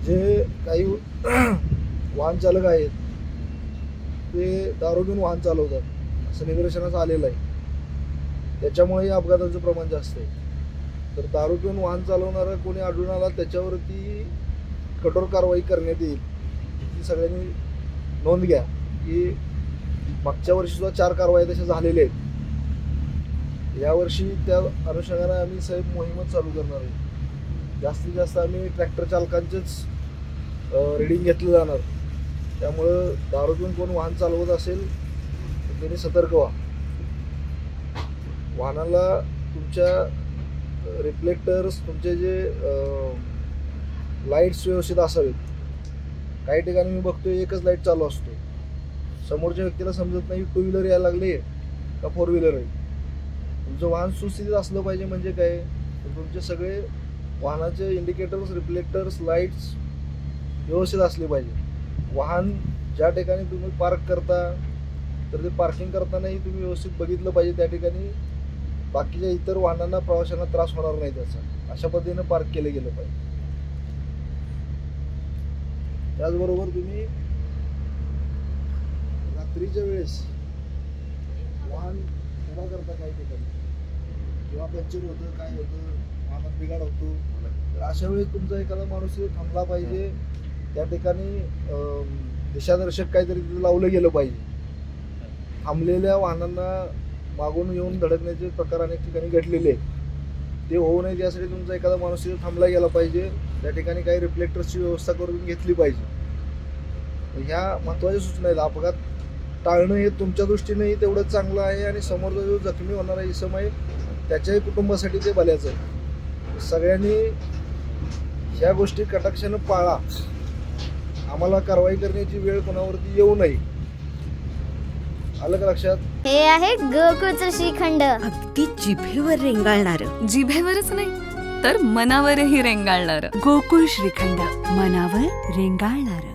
जे काही वाहन चालक आहेत ते दारू घेऊन वाहन चालवतात असं निदर्शनास आलेलं आहे. त्याच्यामुळे अपघाताचं प्रमाण जास्त आहे. तर दारू पिऊन वाहन चालवणारा कोणी आढळून आला त्याच्यावरती कठोर कारवाई करण्यात येईल. ही सगळ्यांनी नोंद घ्या की मागच्या वर्षी सुद्धा 4 कारवाया तशा झालेल्या आहेत. यावर्षी त्या अनुषंगाने आम्ही साहेब मोहीमच चालू करणार आहे. जास्तीत जास्त आम्ही ट्रॅक्टर चालकांचेच रिडिंग घेतलं जाणार. त्यामुळं दारू पिऊन कोण वाहन चालवत असेल तर त्यांनी सतर्क व्हा. वाहनाला तुमच्या रिफ्लेक्टर्स तुमचे जे लाईट्स व्यवस्थित असावेत. काही ठिकाणी मी बघतोय एकच लाईट चालू असतो. समोरच्या व्यक्तीला समजत नाही 2 व्हीलर यायला लागले का 4 व्हीलर आहे. तुमचं वाहन सुस्थितीत असलं पाहिजे. म्हणजे काय तर तुमचे सगळे वाहनाचे इंडिकेटर्स रिफ्लेक्टर्स लाईट्स व्यवस्थित असले पाहिजे. वाहन ज्या ठिकाणी तुम्ही पार्क करता तर ते पार्किंग करतानाही तुम्ही व्यवस्थित बघितलं पाहिजे. त्या ठिकाणी बाकीच्या इतर वाहनांना प्रवाशांना त्रास होणार नाही त्याचा. अशा पद्धतीने पार्क केलं गेलं पाहिजे. त्याचबरोबर तुम्ही रात्रीच्या वेळेस वाहन उभा करता काही ठिकाणी किंवा पंक्चर होतं काय होतं वाहनात बिघाड होतो तर अशा वेळेस तुमचा एखादा माणूस थांबला पाहिजे. त्या ठिकाणी दिशादर्शक काहीतरी तिथे लावलं गेलं पाहिजे. थांबलेल्या वाहनांना मागून येऊन धडकण्याचे प्रकार अनेक ठिकाणी घडलेले आहेत. ते होऊ नये यासाठी तुमचा एखादा माणूस तिथे थांबला गेला पाहिजे. त्या ठिकाणी काही रिफ्लेक्टर्सची व्यवस्था करून घेतली पाहिजे. ह्या महत्त्वाच्या सूचना आहेत. अपघात टाळणं हे तुमच्या दृष्टीनेही तेवढंच चांगलं आहे आणि समोरचा जो जखमी होणारा इसम आहे त्याच्याही कुटुंबासाठी ते भल्याचं आहे. सगळ्यांनी ह्या गोष्टी कटाक्षानं पाळा. आम्हाला कारवाई करण्याची वेळ कोणावरती येऊ नये. आलं का लक्षात? हे आहे गोकुळचं श्रीखंड. अगदी जिभेवर रेंगाळणार. जिभेवरच नाही तर मनावरही रेंगाळणार. गोकुळ श्रीखंड, मनावर रेंगाळणार.